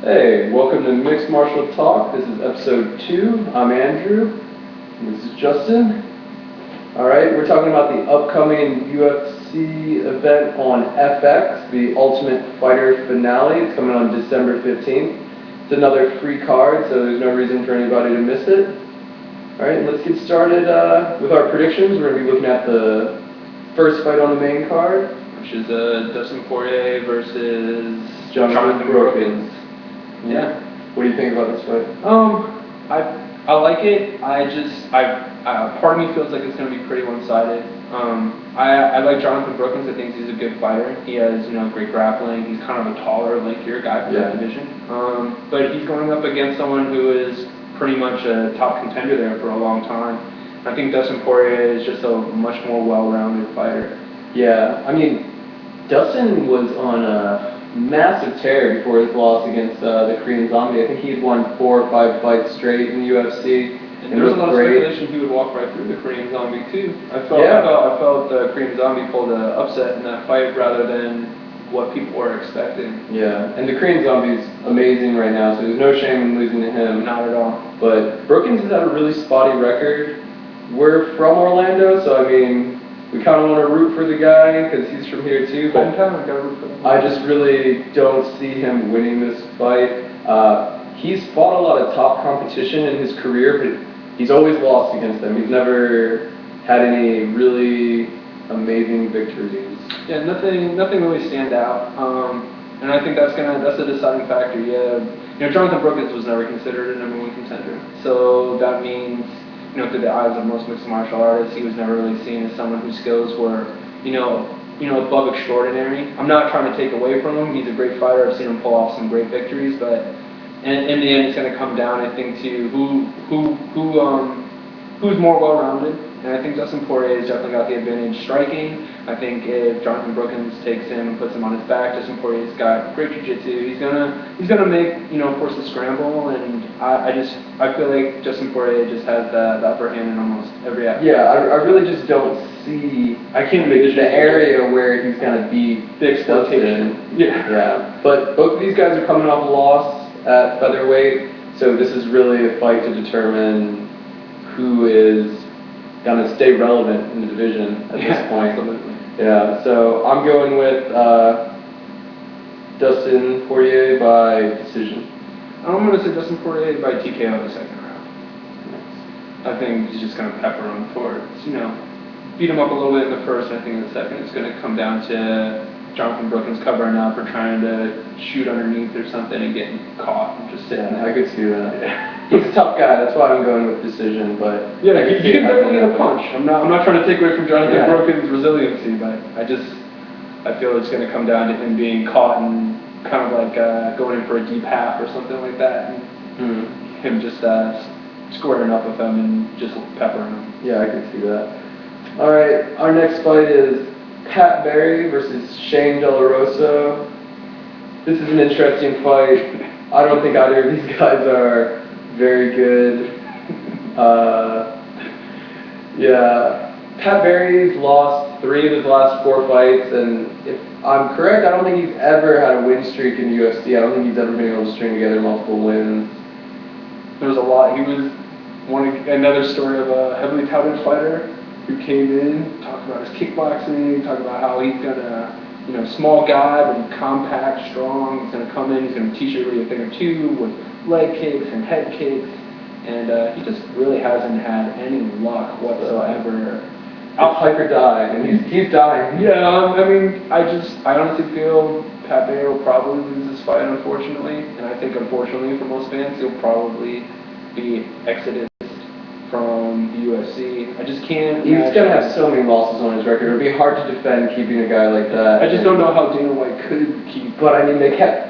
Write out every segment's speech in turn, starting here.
Hey, welcome to Mixed Martial Talk. This is episode 2. I'm Andrew. And this is Justin. Alright, we're talking about the upcoming UFC event on FX, the Ultimate Fighter Finale. It's coming on December 15th. It's another free card, so there's no reason for anybody to miss it. Alright, let's get started with our predictions. We're going to be looking at the first fight on the main card, which is Dustin Poirier versus Jonathan Brookins. Yeah. What do you think about this fight? I like it. Part of me feels like it's going to be pretty one-sided. I like Jonathan Brookins. I think he's a good fighter. He has, great grappling. He's kind of a taller, lankier guy for that division. But he's going up against someone who is pretty much a top contender there for a long time. I think Dustin Poirier is just a much more well-rounded fighter. Yeah, I mean, Dustin was on a massive tear before his loss against the Korean Zombie. I think he had won 4 or 5 fights straight in the UFC. And there was a lot of speculation he would walk right through the Korean Zombie too. I felt the Korean Zombie pulled an upset in that fight rather than what people were expecting. Yeah, and the Korean Zombie's amazing right now, so there's no shame in losing to him. Not at all. But Brookins has had a really spotty record. We're from Orlando, so I mean, we kind of want to root for the guy because he's from here too, but I just really don't see him winning this fight. He's fought a lot of top competition in his career, but he's always lost against them. He's never had any really amazing victories. Yeah, nothing really stand out. And I think that's a deciding factor. Yeah, Jonathan Brookins was never considered a #1 contender, so that means, through the eyes of most mixed martial artists, he was never really seen as someone whose skills were, above extraordinary. I'm not trying to take away from him. He's a great fighter. I've seen him pull off some great victories, but in the end, it's going to come down, I think, to who's more well-rounded. And I think Dustin Poirier has definitely got the advantage striking. I think if Jonathan Brookins takes him and puts him on his back, Dustin Poirier's got great jiu-jitsu. He's gonna make, force a scramble, and I feel like Dustin Poirier just has the upper hand in almost every aspect. Yeah, I really just don't see the area where he's gonna be the exploitation. Yeah. But both of these guys are coming off a loss at featherweight, so this is really a fight to determine who is going to stay relevant in the division at this point. Absolutely. Yeah, so I'm going with Dustin Poirier by decision. I'm going to say Dustin Poirier by TKO in the second round. I think he's just going to pepper him for, beat him up a little bit in the first, and I think in the second it's going to come down to Jonathan Brookins covering up or trying to shoot underneath or something and getting caught and just sitting there. I could see that. Yeah. He's a tough guy, that's why I'm going with decision, but yeah, he can definitely get a punch. I'm not trying to take away from Jonathan Brookins' resiliency, but I feel it's going to come down to him being caught and kind of like going in for a deep half or something like that, and him just squaring up with him and just peppering him. Yeah, I could see that. All right, our next fight is Pat Barry versus Shane De La Rosa. This is an interesting fight. I don't think either of these guys are very good. Pat Barry's lost 3 of his last 4 fights, and if I'm correct, I don't think he's ever had a win streak in the UFC. I don't think he's ever been able to string together multiple wins. There's a lot. He was another story of a heavily touted fighter who came in, talked about his kickboxing, talked about how he's gonna, small guy, but he's compact, strong. He's gonna come in, he's gonna teach you a thing or two with leg kicks and head kicks, and he just really hasn't had any luck whatsoever. Hype or die, and he's dying. Yeah, I honestly feel Pat Barry will probably lose this fight, unfortunately, and I think unfortunately for most fans, he'll probably be exited from the UFC. I just can't. He's gonna have so many losses on his record. It'd be hard to defend keeping a guy like that. I just don't know how Dana White could keep. But I mean, they kept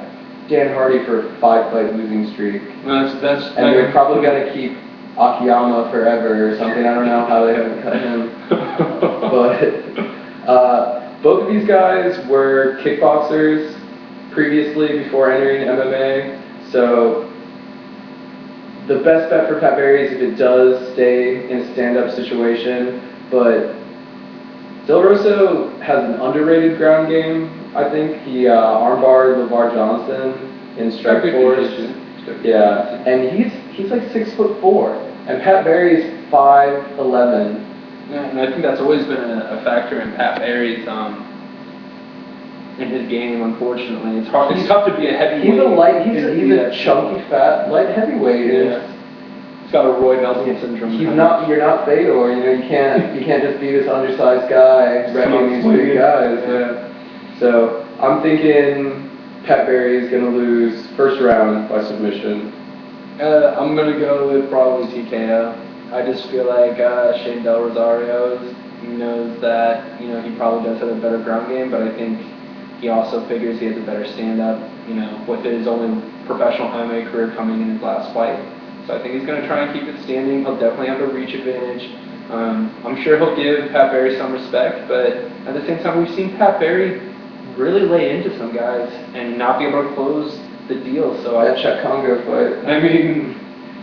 Dan Hardy for a 5-fight losing streak. And they're probably gonna keep Akiyama forever or something. I don't know how they haven't cut him. But both of these guys were kickboxers previously before entering MMA. So the best bet for Pat Barry is if it does stay in a stand-up situation, but Del Rosso has an underrated ground game. I think he armbarred LeVar Johnson in strike Good force. condition. Yeah, and he's like 6'4", and Pat Barry's 5'11". Yeah, and I think that's always been a factor in Pat Barry's in his game. Unfortunately, it's hard. It's tough to be a heavyweight. He's a chunky, fat, light heavyweight. Yeah. He's got a Roy Nelson syndrome. You're not Fedor. You can't just be this undersized guy wrecking these big guys. Yeah. So I'm thinking Pat Barry is gonna lose first round by submission. I'm gonna go with probably TKO. I just feel like Shane Del Rosario knows that he probably does have a better ground game, but I think he also figures he has a better stand-up. With his only professional MMA career coming in his last fight. So I think he's going to try and keep it standing. He'll definitely have a reach advantage. I'm sure he'll give Pat Barry some respect, but at the same time, we've seen Pat Barry really lay into some guys and not be able to close the deal. So that Czech Congo fight. I mean,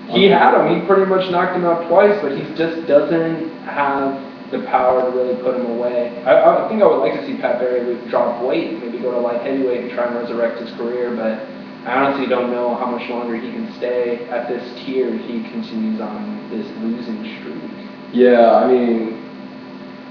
he had him. He pretty much knocked him out twice, but he just doesn't have the power to really put him away. I think I would like to see Pat Barry drop weight, maybe go to light heavyweight and try and resurrect his career, but I honestly don't know how much longer he can stay at this tier if he continues on this losing streak. Yeah, I mean,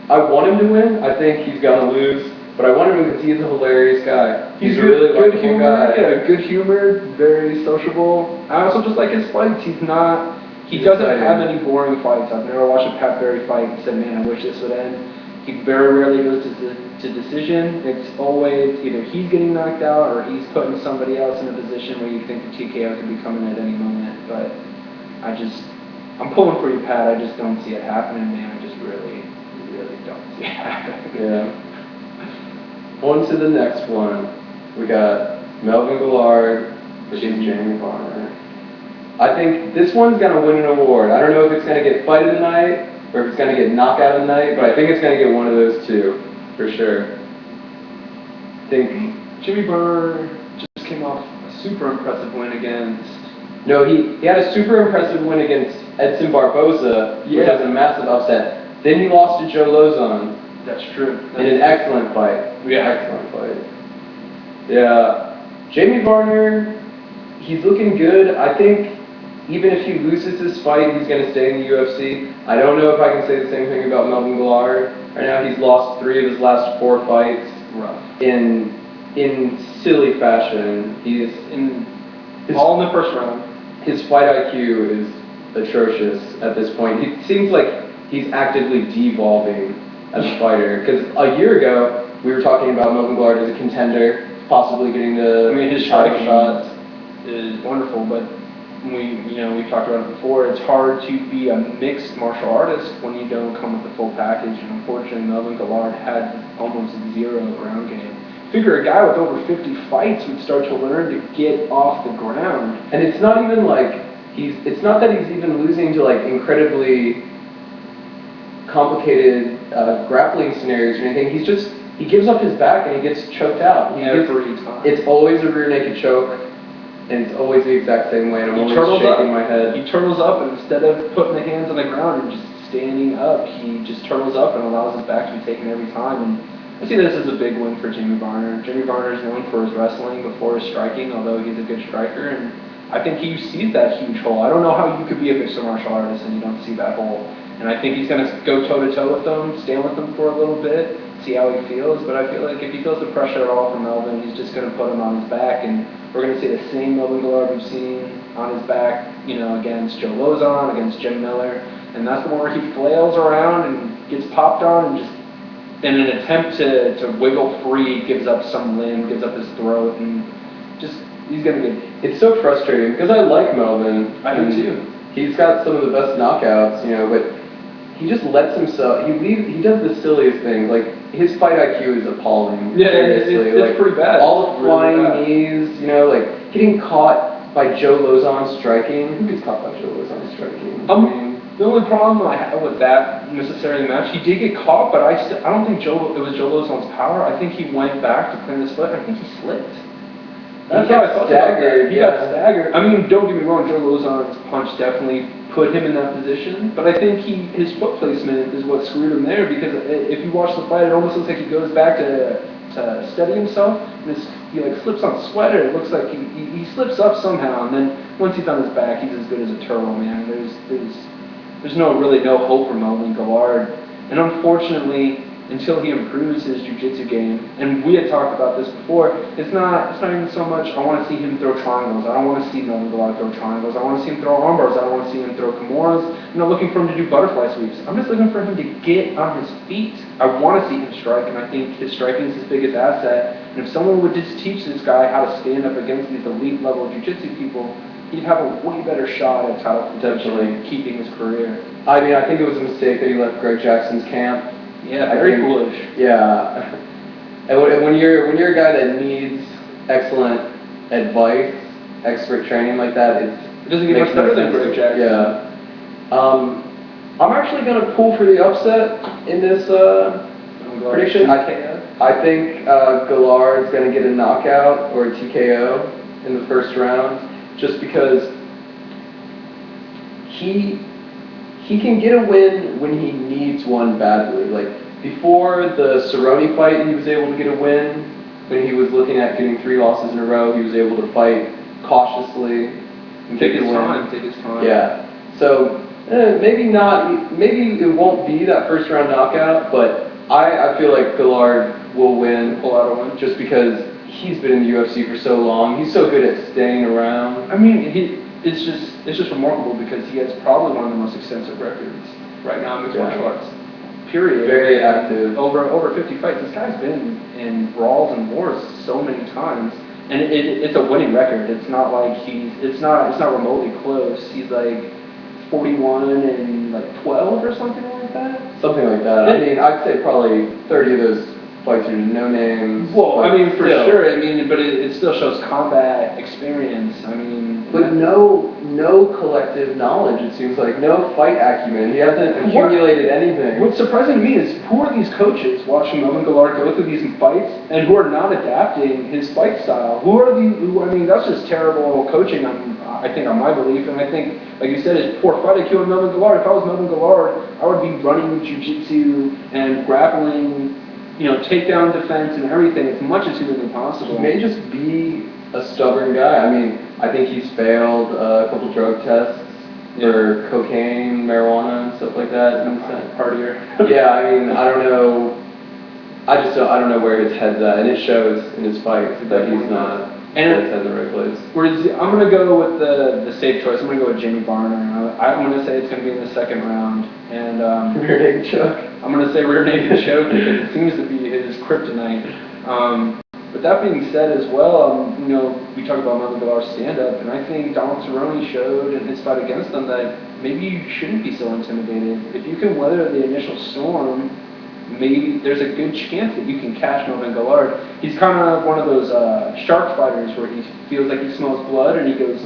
I want him to win. I think he's got to lose, but I want him to because he's a hilarious guy. He's a really likable guy. Yeah, good humored, very sociable. I also just like his fights. He doesn't have any boring fights. I've never watched a Pat Barry fight and said, man, I wish this would end. He very rarely goes to decision. It's always either he's getting knocked out or he's putting somebody else in a position where you think the TKO could be coming at any moment. But I'm pulling for you, Pat. I just don't see it happening, man. I just really don't see it happening. Yeah. On to the next one. We got Melvin Guillard versus Jamie Varner. I think this one's going to win an award. I don't know if it's going to get fight of the night or if it's going to get knockout of the night, but I think it's going to get one of those two, for sure. I think Jimmy Varner just came off a super impressive win against... No, he had a super impressive win against Edson Barboza, which was a massive upset. Then he lost to Joe Lozon. That's true. In an excellent fight. Yeah. Excellent fight. Yeah. Jamie Varner, he's looking good. I think even if he loses this fight, he's going to stay in the UFC. I don't know if I can say the same thing about Melvin Guillard. Right now, he's lost 3 of his last 4 fights. Rough. In silly fashion. All in the first round. His fight IQ is atrocious at this point. He seems like he's actively devolving as a fighter. Because a year ago, we were talking about Melvin Guillard as a contender, possibly getting the his title shots. Is wonderful, but we've talked about it before. It's hard to be a mixed martial artist when you don't come with the full package. And unfortunately, Melvin Guillard had almost 0 ground game. Figure a guy with over 50 fights would start to learn to get off the ground. And it's not even like it's not that he's even losing to like incredibly complicated grappling scenarios or anything. He gives up his back and he gets choked out. Every time. It's always a rear naked choke, and it's always the exact same way. And I'm always shaking my head. He turtles up, and instead of putting the hands on the ground and just standing up, he just turtles up and allows his back to be taken every time. And I see this as a big win for Jamie Varner. Jamie Varner is known for his wrestling before his striking, although he's a good striker, and I think he sees that huge hole. I don't know how you could be a mixed martial artist and you don't see that hole. And I think he's going to go toe-to-toe with them, stand with them for a little bit, see how he feels. But I feel like if he feels the pressure at all from Melvin, he's just going to put him on his back. And we're going to see the same Melvin Guillard we've seen on his back, against Joe Lozon, against Jim Miller. And that's the one where he flails around and gets popped on and just, in an attempt to wiggle free, gives up some limb, gives up his throat, and just, he's going to get... It's so frustrating, because I like Melvin. I do too. He's got some of the best knockouts, but he just lets himself, he does the silliest things, like, his fight IQ is appalling. Yeah, it's pretty bad. All the flying knees, like, getting caught by Joe Lozon striking. Who gets caught by Joe Lozon striking? The only problem I have with that necessarily match, he did get caught, but I don't think it was Joe Lozon's power. I think he went back to clean his foot, and I think he slipped. That's how I felt about that. He got staggered. I mean, don't get me wrong, Joe Lozon's punch definitely put him in that position, but I think his foot placement is what screwed him there, because if you watch the fight, it almost looks like he goes back to steady himself, and his he like slips on a sweater. It looks like he slips up somehow, and then once he's on his back, he's as good as a turtle, man. There's no hope for Melvin Gillard, and unfortunately, until he improves his jiu-jitsu game, and we had talked about this before, it's not even so much I want to see him throw triangles. I don't want to see Melvin Gillard throw triangles. I want to see him throw arm bars. I don't want to see him throw kimuras. I'm not looking for him to do butterfly sweeps. I'm just looking for him to get on his feet. I want to see him strike, and I think his striking is his biggest asset. And if someone would just teach this guy how to stand up against these elite level jiu-jitsu people, he'd have a way better shot at title contention and keeping his career. I mean, I think it was a mistake that he left Greg Jackson's camp. Yeah, very foolish. Yeah, and when you're a guy that needs excellent advice, expert training like that, it doesn't get much better than Greg Jackson. Yeah. I'm actually gonna pull for the upset in this prediction. I think Gillard's gonna get a knockout or a TKO in the first round, just because he can get a win when he needs one badly. Like, before the Cerrone fight, he was able to get a win. When he was looking at getting 3 losses in a row, he was able to fight cautiously and take his time. Yeah. So, maybe it won't be that first round knockout, but I feel like Gillard will win, pull out a win, just because he's been in the UFC for so long. He's so good at staying around. I mean, it's just remarkable because he has probably one of the most extensive records right now in mixed martial arts. Period. Very active. Over 50 fights. This guy's been in brawls and wars so many times, and it's a winning record. It's not like it's not remotely close. He's like 41 and like 12 or something like that. Something like that. I mean, I'd say probably 30 of those fights are no names. Well, I mean, for sure. I mean, but it still shows combat experience. I mean, but no collective knowledge. It seems like no fight acumen. He hasn't accumulated anything. What's surprising to me is who are these coaches watching Melvin Gillard go through these fights and who are not adapting his fight style? I mean, that's just terrible coaching. I think on my belief, and I think, like you said, it's poor fight IQ on Melvin Gillard. If I was Melvin Gillard, I would be running jiu-jitsu and grappling, takedown defense and everything as much as humanly possible. He may just be a stubborn guy. I mean, I think he's failed a couple drug tests for cocaine, marijuana, and stuff like that. Partier. Yeah, I mean, I don't know. I don't know where his head's at, and it shows in his fights that he's not. And it's in the right place. I'm going to go with the safe choice. I'm going to go with Jamie Varner. I'm going to say it's going to be in the second round. And rear naked choke. I'm going to say rear naked choke because it seems to be his kryptonite. But that being said as well, we talk about Melvin Gillard's stand-up, and I think Donald Cerrone showed in his fight against him that maybe you shouldn't be so intimidated. If you can weather the initial storm, maybe there's a good chance that you can catch Melvin Gillard. He's kind of one of those shark fighters where he feels like he smells blood and he throws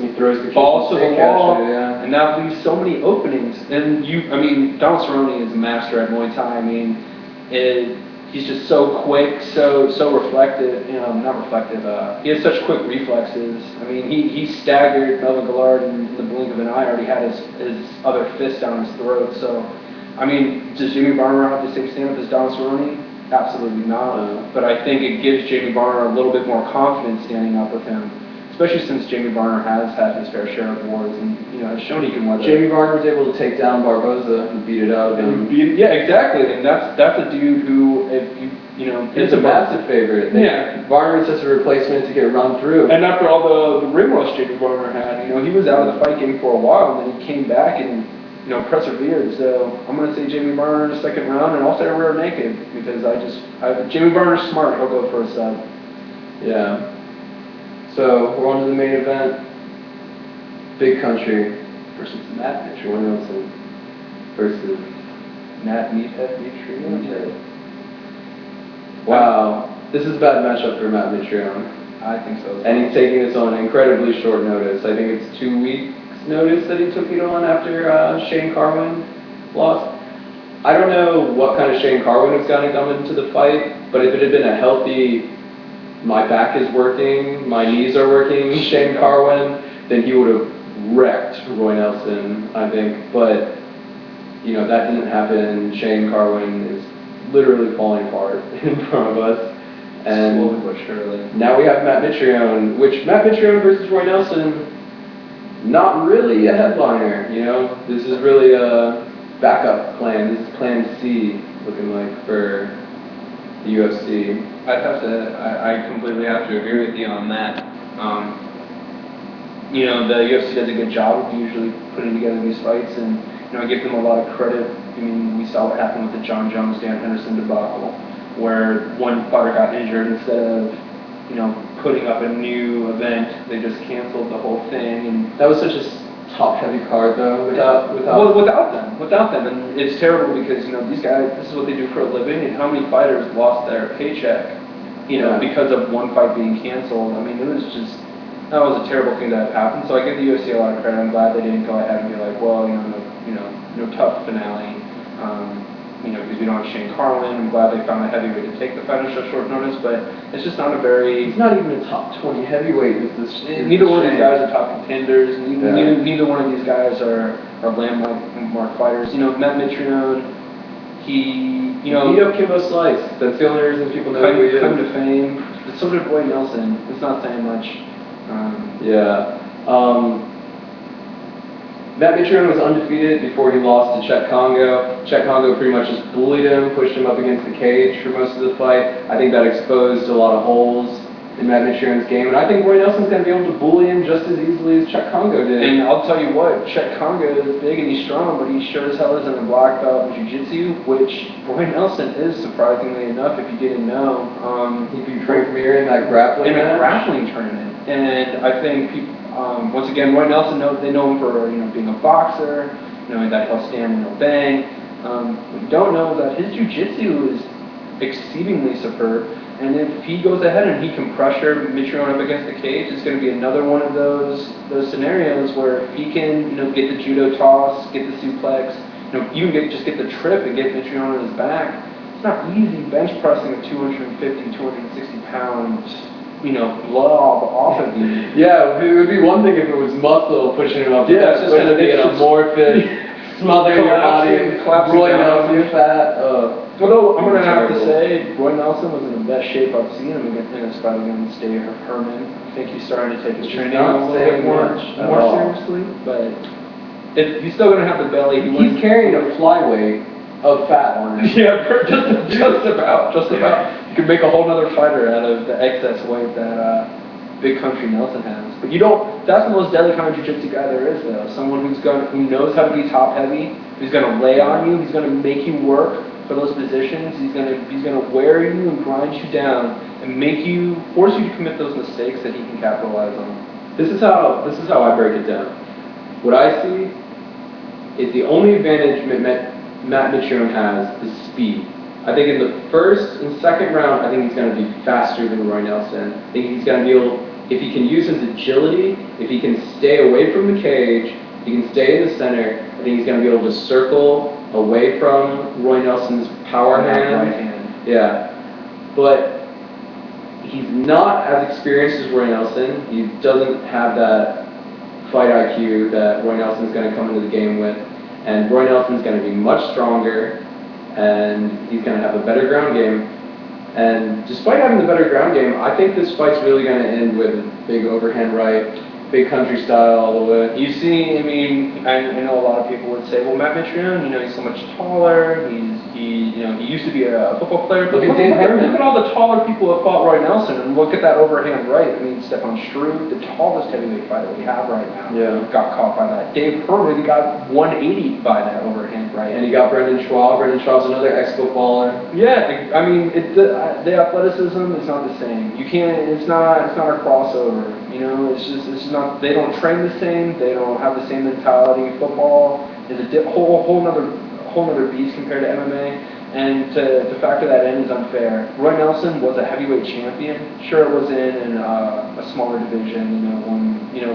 the balls to the wall, and that leaves so many openings. And Donald Cerrone is a master at Muay Thai. I mean, he's just so quick, so reflective. Not reflective. He has such quick reflexes. I mean, he staggered Melvin Gillard in the blink of an eye. Already had his other fist down his throat. So. I mean, does Jamie Varner have the same stand-up as Donald Cerrone? Absolutely not. But I think it gives Jamie Varner a little bit more confidence standing up with him, especially since Jamie Varner has had his fair share of wars and has shown he can weather. Jamie Varner was able to take down Barboza and beat it out of him. Yeah, exactly. And that's a dude who, if it's a massive favorite. Varner is just a replacement to get run through. And after all the ring rust Jamie Varner had, he was out of the fight game for a while, and then he came back and persevered. So I'm going to say Jamie Varner in the second round, and I'll say rear naked because Jamie Varner's smart. He'll go for a sub. Yeah. So we're on to the main event. Big Country versus Matt Mitrione versus Matt Meathead Mitrione. Wow, this is a bad matchup for Matt Mitrione. I think so. And he's taking this on incredibly short notice. I think it's 2 weeks. Notice that he took it on after Shane Carwin lost. I don't know what kind of Shane Carwin was going to come into the fight, but if it had been a healthy, my back is working, my knees are working, Shane Carwin, then he would have wrecked Roy Nelson, I think. But, that didn't happen. Shane Carwin is literally falling apart in front of us. And slowly but surely. Now we have Matt Mitrione, which Matt Mitrione versus Roy Nelson, not really a headliner, you know? This is really a backup plan. This is plan C, looking like, for the UFC. I completely have to agree with you on that. You know, the UFC does a good job of usually putting together these fights, and, you know, I give them a lot of credit. I mean, we saw what happened with the John Jones, Dan Henderson debacle, where one fighter got injured. Instead of, you know, putting up a new event, they just canceled the whole thing. And that was such a top-heavy card, though, without them. And it's terrible because, you know, these guys, this is what they do for a living, and how many fighters lost their paycheck, you know, because of one fight being canceled. I mean, that was a terrible thing that happened. So I give the UFC a lot of credit. I'm glad they didn't go ahead and be like, well, no TUF Finale, you know, because we don't have Shane Carlin. I'm glad they found a heavyweight to take the fight on such short notice, but it's just not a very... He's not even a top 20 heavyweight. Neither one of these guys are top contenders. Neither one of these guys are landmark fighters. You know, Matt Mitrione, he beat up Kimbo Slice. That's the only reason people know who he is. Come to fame. So did Roy Nelson. It's not saying much. Matt Mitrione was undefeated before he lost to Chet Congo. Chet Congo pretty much just bullied him, pushed him up against the cage for most of the fight. I think that exposed a lot of holes in Matt Mitrione's game, and I think Roy Nelson's going to be able to bully him just as easily as Chet Congo did. And I'll tell you what, Chet Congo is big and he's strong, but he sure as hell isn't a black belt in jiu-jitsu, which Roy Nelson is, surprisingly enough, if you didn't know. He beat Frank Mir in that grappling match. In a grappling tournament. And I think people, once again, Roy Nelson, they know him for, you know, being a boxer, knowing that he'll stand and he'll bang. What you don't know is that his jiu-jitsu is exceedingly superb. And if he goes ahead and he can pressure Mitrione up against the cage, it's going to be another one of those scenarios where if he can, you know, get the judo toss, get the suplex, you know, even just get the trip and get Mitrione on his back. It's not easy bench pressing a 250, 260 pounds, you know, blob off of you. Yeah, it would be one thing if it was muscle pushing him up. Yeah, it's just going to be an amorphous, smothering your body, Roy Nelson fat. Although I'm going to have to say, Roy Nelson was in the best shape I've seen him in his fight against Dave Herman. I think he's starting to take his training a little bit more seriously, but he's still going to have the belly. He's carrying a flyweight of fat on him. Yeah, just about. You could make a whole other fighter out of the excess weight that Big Country Nelson has. But that's the most deadly kind of jiu-jitsu guy there is, though. Someone who knows how to be top heavy, who's going to lay on you, he's going to make you work for those positions. He's gonna wear you and grind you down and force you to commit those mistakes that he can capitalize on. This is how I break it down. What I see is the only advantage Matt Mitrione has is speed. I think in the first and second round, I think he's going to be faster than Roy Nelson. I think he's going to be able, if he can use his agility, if he can stay away from the cage, he can stay in the center, I think he's going to be able to circle away from Roy Nelson's power hand. Right hand. Yeah. But he's not as experienced as Roy Nelson. He doesn't have that fight IQ that Roy Nelson's going to come into the game with. And Roy Nelson's going to be much stronger, and he's going to have a better ground game. And despite having the better ground game, I think this fight's really going to end with a big overhand right, Big Country style all the way. You see, I mean, I know a lot of people would say, well, Matt Mitrione, you know, he's so much taller. He used to be a football player. But look at all the taller people who fought Roy Nelson, and look at that overhand right. I mean, Stefan Struve, the tallest heavyweight fighter we have right now, got caught by that. Dave Herman got 180 by that overhand right. And he got Brendan Schwab. Brendan Schwab's another ex-footballer. Yeah, I mean, the athleticism is not the same. You can't. It's not a crossover. You know, it's not. They don't train the same. They don't have the same mentality. Football is a whole nother beast compared to MMA. And to factor that in is unfair. Roy Nelson was a heavyweight champion. Sure, it was in a smaller division.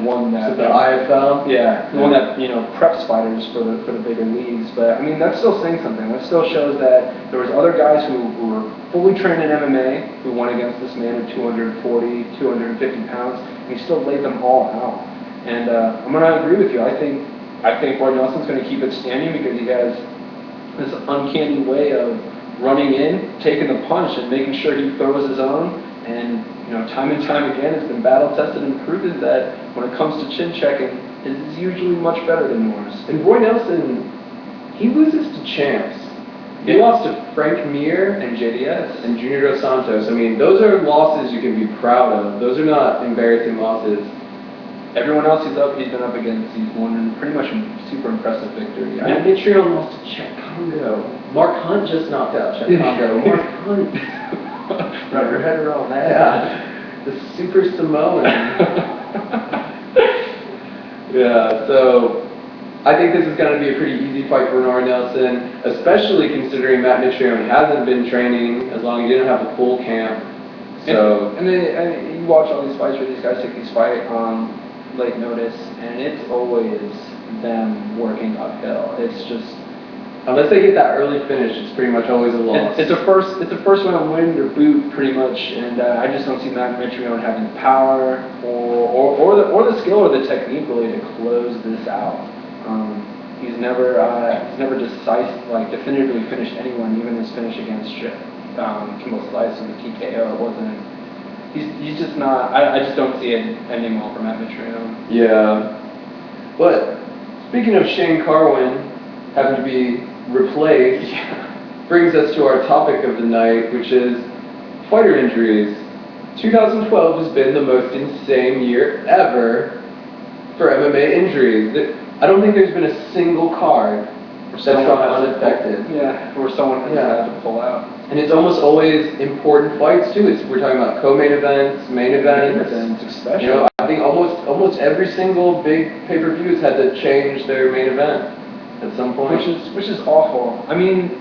One that. So the IFL. Yeah, the one that preps fighters for the bigger leagues. But I mean, that's still saying something. That still shows that there was other guys who were fully trained in MMA who won against this man at 240, 250 pounds, and he still laid them all out. And I'm going to agree with you. I think Roy Nelson's going to keep it standing because he has this uncanny way of running in, taking the punch, and making sure he throws his own. And time and time again, it's been battle tested and proven that when it comes to chin checking, it's usually much better than Norris. And Roy Nelson, he loses to champs. He lost to Frank Mir and JDS and Junior Dos Santos. I mean, those are losses you can be proud of. Those are not embarrassing losses. Everyone else he's been up against, he's won pretty much a super impressive victory. Matt Mitrione lost to Chet Congo. Mark Hunt just knocked out Chet Congo. Mark Hunt. Wrap your head around that. Yeah. The Super Samoan. Yeah, so I think this is going to be a pretty easy fight for Roy Nelson, especially considering Matt Mitrione hasn't been training as long as he didn't have a full camp. So and then you watch all these fights where these guys take these fights on late notice, and it's always them working uphill. It's just unless they get that early finish, it's pretty much always a loss. It's a first round win or boot pretty much, and I just don't see Matt Mitrione having the power or the skill or the technique really to close this out. He's never definitively finished anyone, even his finish against Kimbo Slice in the TKO. It wasn't. He's just not. I just don't see it ending well for Matt Mitrione. Yeah, but speaking of Shane Carwin having to be replaced, brings us to our topic of the night, which is fighter injuries. 2012 has been the most insane year ever for MMA injuries. I don't think there's been a single card that's gone unaffected. Where someone has had to pull out. And it's almost always important fights too. We're talking about co-main events, main events, especially. I think almost every single big pay-per-view has had to change their main event at some point. Which is awful. I mean,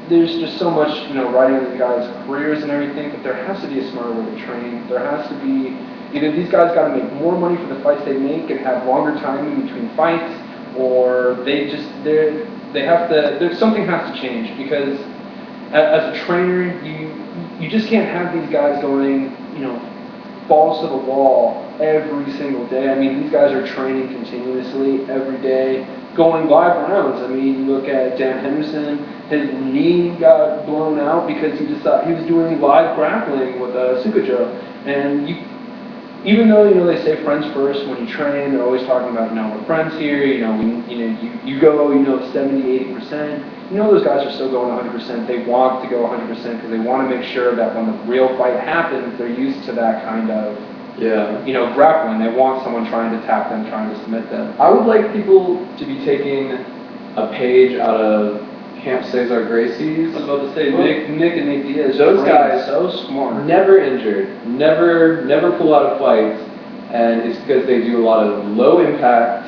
there's just so much, riding on the guys' careers and everything, but there has to be a smarter way to train. There has to be, either these guys got to make more money for the fights they make and have longer time in between fights, or something has to change, because as a trainer, you just can't have these guys going, balls to the wall every single day. I mean, these guys are training continuously every day, going live rounds. I mean, you look at Dan Henderson, his knee got blown out because he decided he was doing live grappling with Sukajo. And even though they say friends first when you train, they're always talking about we're friends here. You go 70-80%. Those guys are still going 100%. They want to go 100% because they want to make sure that when the real fight happens, they're used to that kind of grappling. They want someone trying to tap them, trying to submit them. I would like people to be taking a page out of Camp Cesar Gracie's. I was about to say, Nick and Nate Diaz. Those guys so smart. Never injured, never pull out of fights, and it's because they do a lot of low impact,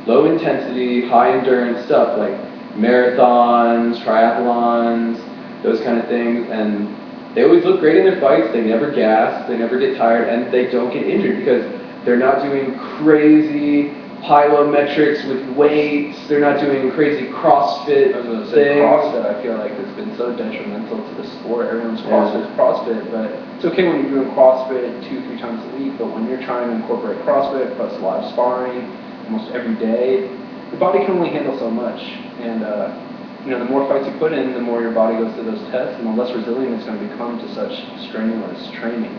low intensity, high endurance stuff like marathons, triathlons, those kind of things, and they always look great in their fights. They never gas, they never get tired, and they don't get injured because they're not doing crazy plyometrics with weights. They're not doing crazy CrossFit things. CrossFit, I feel like it's been so detrimental to the sport. Everyone's CrossFit, but it's okay when you're doing CrossFit 2-3 times a week. But when you're trying to incorporate CrossFit plus live sparring almost every day, your body can only handle so much. And the more fights you put in, the more your body goes through those tests, and the less resilient it's going to become to such strenuous training.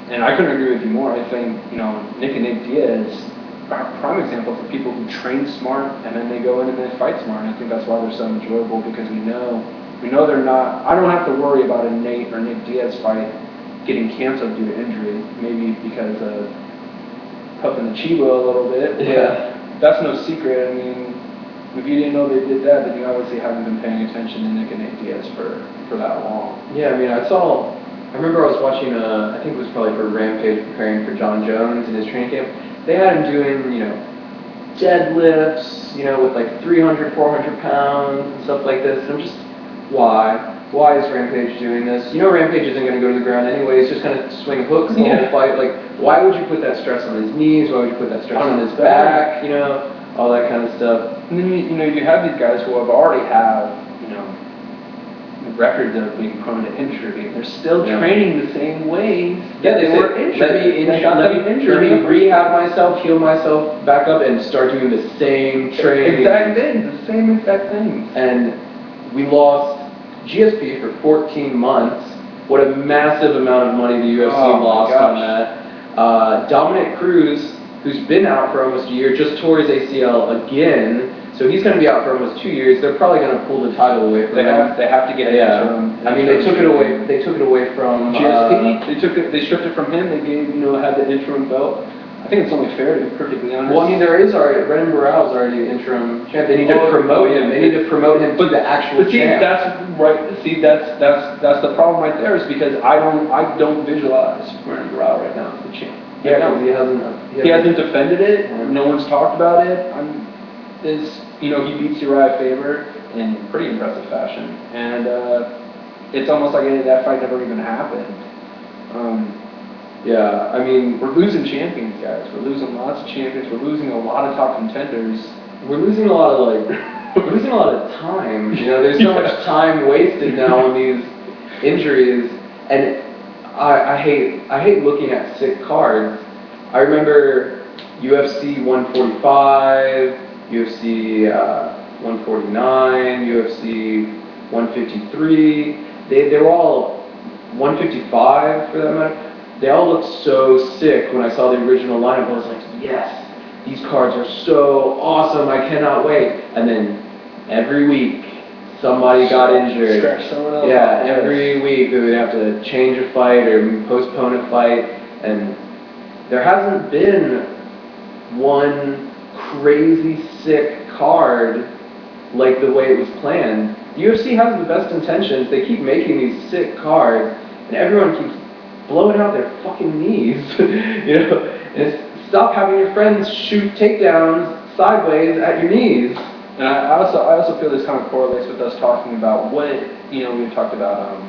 And I couldn't agree with you more. I think Nick and Nate Diaz are prime examples of people who train smart and then they go in and they fight smart. And I think that's why they're so enjoyable, because we know they're not. I don't have to worry about a Nate or Nick Diaz fight getting canceled due to injury, maybe because of puffing the chibo a little bit. Yeah, that's no secret. I mean, if you didn't know they did that, then you obviously haven't been paying attention to Nick and Nate Diaz for that long. Yeah, I mean, I remember I was watching, I think it was probably for Rampage, preparing for John Jones in his training camp. They had him doing, deadlifts, with like 300, 400 pounds and stuff like this. And I'm just, why? Why is Rampage doing this? Rampage isn't going to go to the ground anyway. He's just going to swing hooks the whole fight. Like, why would you put that stress on his knees? Why would you put that stress on his back? All that kind of stuff. And then, you have these guys who already have, records of being prone to injury. They're still training the same ways. Yeah, they were injured. Let me rehab myself, heal myself back up, and start doing the same training. The same exact things. And we lost GSP for 14 months. What a massive amount of money the UFC lost on that. Dominic Cruz, who's been out for almost a year, just tore his ACL again. So he's going to be out for almost 2 years. They're probably going to pull the title away from him. They have to get it. I mean, they took it away. They took it away from GSP. They stripped it from him. They gave had the interim belt. I think it's only fair to be perfectly honest. Well, I mean, there is already Brendan Burrell's already interim champ. They need to promote him. They need to promote him to the actual champ. That's right. See, that's the problem right there. Is because I don't visualize Brendan Burrell right now as the champ. Yeah, because he hasn't defended it. Yeah. No one's talked about it. He beats Uriah Faber in pretty impressive fashion, and it's almost like that fight never even happened. Yeah, I mean, we're losing champions, guys. We're losing lots of champions. We're losing a lot of top contenders. We're losing a lot of time. There's so much time wasted now on these injuries, and I hate looking at sick cards. I remember UFC 145, UFC 149, UFC 153. They were all 155 for that matter. They all looked so sick when I saw the original lineup. I was like, yes, these cards are so awesome. I cannot wait. And then every week, somebody got injured. Yeah, every week they would have to change a fight or postpone a fight. And there hasn't been one crazy sick card like the way it was planned. The UFC has the best intentions. They keep making these sick cards, and everyone keeps blowing out their fucking knees. And stop having your friends shoot takedowns sideways at your knees. And I also feel this kind of correlates with us talking about what we talked about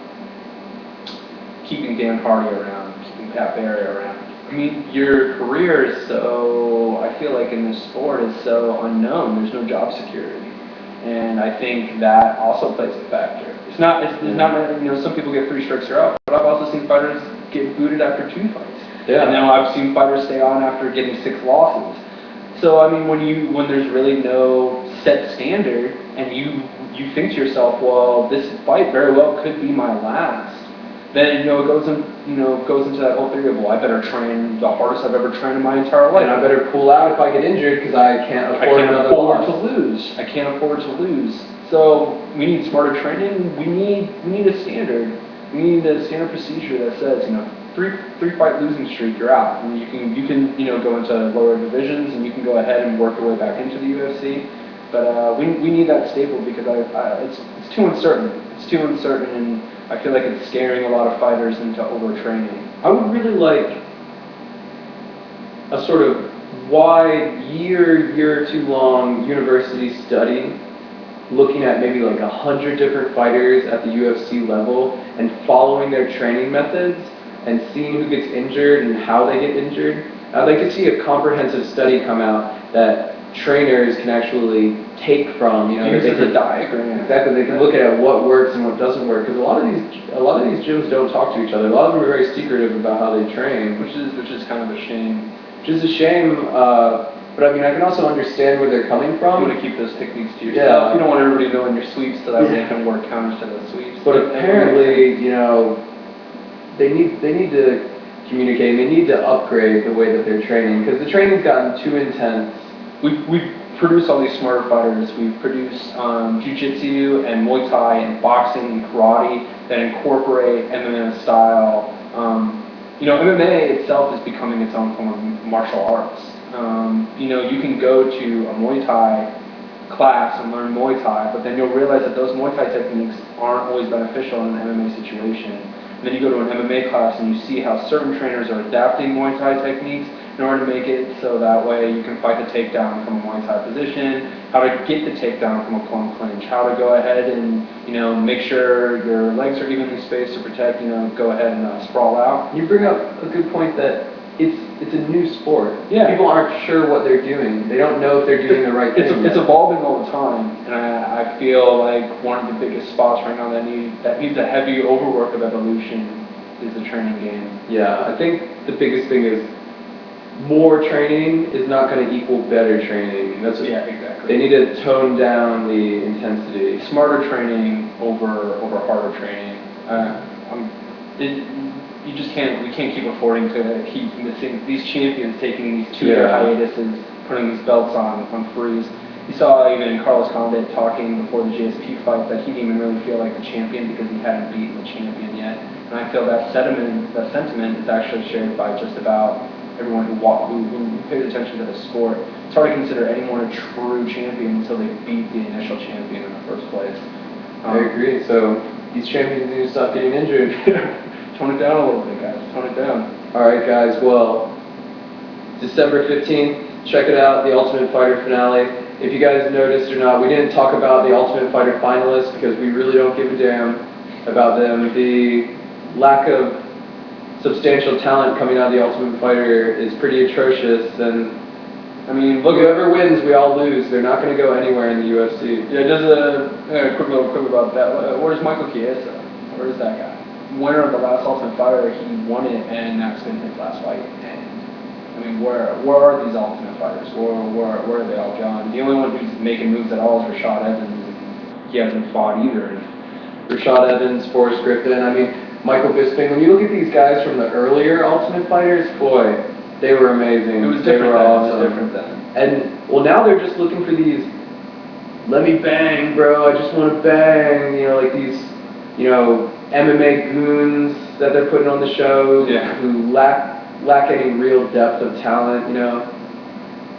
keeping Dan Hardy around, keeping Pat Barry around. I mean, your career is I feel like in this sport is so unknown. There's no job security, and I think that also plays a factor. It's not some people get 3 strikes, you're out, but I've also seen fighters get booted after 2 fights. Yeah. And now I've seen fighters stay on after getting 6 losses. So I mean, when there's really no set standard, and you think to yourself, well, this fight very well could be my last, then it goes into that whole theory of, well, I better train the hardest I've ever trained in my entire life. And I better pull out if I get injured because I can't afford another loss. I can't afford to lose. So we need smarter training. We need a standard. We need a standard procedure that says, 3 fight losing streak, you're out. And you can go into lower divisions, and you can go ahead and work your way back into the UFC. But we need that staple because it's too uncertain. It's too uncertain, and I feel like it's scaring a lot of fighters into overtraining. I would really like a sort of wide year or 2 long university study looking at maybe like 100 different fighters at the UFC level and following their training methods and seeing who gets injured and how they get injured. I'd like to see a comprehensive study come out that trainers can actually take from, Use as a diagram. Exactly, they can look at what works and what doesn't work, because a lot of these gyms don't talk to each other. A lot of them are very secretive about how they train, which is kind of a shame. Which is a shame, but I mean, I can also understand where they're coming from. You want to keep those techniques to yourself. Yeah. You don't want everybody knowing your sweeps, so that they can work counters to those sweeps. But apparently, they need to communicate. They need to upgrade the way that they're training, because the training's gotten too intense. We produce all these smarter fighters. We produce jiu-jitsu and Muay Thai and boxing and karate that incorporate MMA style. MMA itself is becoming its own form of martial arts. You can go to a Muay Thai class and learn Muay Thai, but then you'll realize that those Muay Thai techniques aren't always beneficial in an MMA situation. And then you go to an MMA class and you see how certain trainers are adapting Muay Thai techniques in order to make it so that way you can fight the takedown from a Muay Thai position, how to get the takedown from a plumb clinch, how to go ahead and, make sure your legs are evenly spaced to protect, go ahead and sprawl out. You bring up a good point that it's a new sport. Yeah. People aren't sure what they're doing. They don't know if they're doing the right thing. It's evolving all the time, and I feel like one of the biggest spots right now that needs a heavy overwork of evolution is the training game. Yeah, I think the biggest thing is more training is not going to equal better training. That's what, Yeah, exactly. They need to tone down the intensity. Smarter training over harder training. You just can't. We can't keep affording to keep missing these champions, taking these 2-year hiatuses, putting these belts on freeze. You saw even Carlos Condit talking before the GSP fight that he didn't even really feel like the champion because he hadn't beaten the champion yet. And I feel that sentiment is actually shared by just about everyone who pays attention to the sport. It's hard to consider anyone a true champion until they beat the initial champion in the first place. I agree. So these champions need to stop getting injured. Tone it down a little bit, guys. Tone it down. All right, guys. Well, December 15th, check it out, the Ultimate Fighter finale. If you guys noticed or not, we didn't talk about the Ultimate Fighter finalists because we really don't give a damn about them. The lack of substantial talent coming out of the Ultimate Fighter is pretty atrocious, and I mean, look, whoever wins, we all lose. They're not going to go anywhere in the UFC. Yeah, just a quick little quick about that. Where's Michael Chiesa? Where's that guy? Winner of the last Ultimate Fighter, he won it, and that's been his last fight. And I mean, where are these Ultimate Fighters? Where are they all gone? The only one who's making moves at all is Rashad Evans, and he hasn't fought either. Rashad Evans, Forrest Griffin. I mean, Michael Bisping. When you look at these guys from the earlier Ultimate Fighters, boy, they were amazing. It was they different were then. awesome. It was different then. And well, now they're just looking for these. Let me bang, bro. I just want to bang. You know, like these, you know, MMA goons that they're putting on the show who lack any real depth of talent. You know.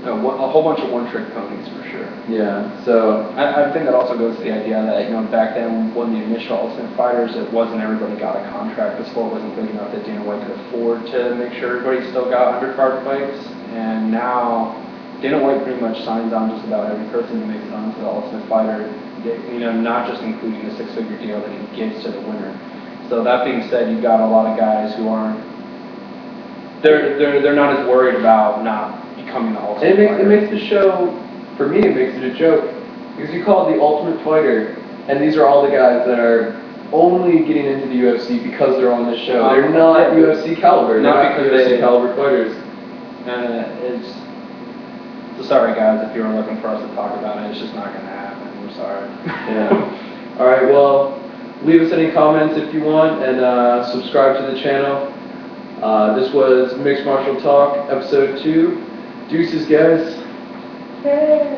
A whole bunch of one-trick ponies for sure. Yeah, so I think that also goes to the idea that, you know, back then when the initial Ultimate Fighters, it wasn't everybody got a contract. The sport wasn't big enough that Dana White could afford to make sure everybody still got undercard fights. And now Dana White pretty much signs on just about every person who makes it onto the Ultimate Fighter. You know, not just including the 6-figure deal that he gives to the winner. So that being said, you've got a lot of guys who aren't. They're not as worried about not becoming the Ultimate Fighter. It makes the show, for me, it makes it a joke. Because you call it the Ultimate Fighter, and these are all the guys that are only getting into the UFC because they're on this show. They're not UFC caliber. Not because UFC caliber fighters. So sorry guys if you were looking for us to talk about it. It's just not going to happen. We're sorry. Yeah. All right, well, leave us any comments if you want, and subscribe to the channel. This was Mixed Martial Talk, episode 2. Deuces, guys. Hey.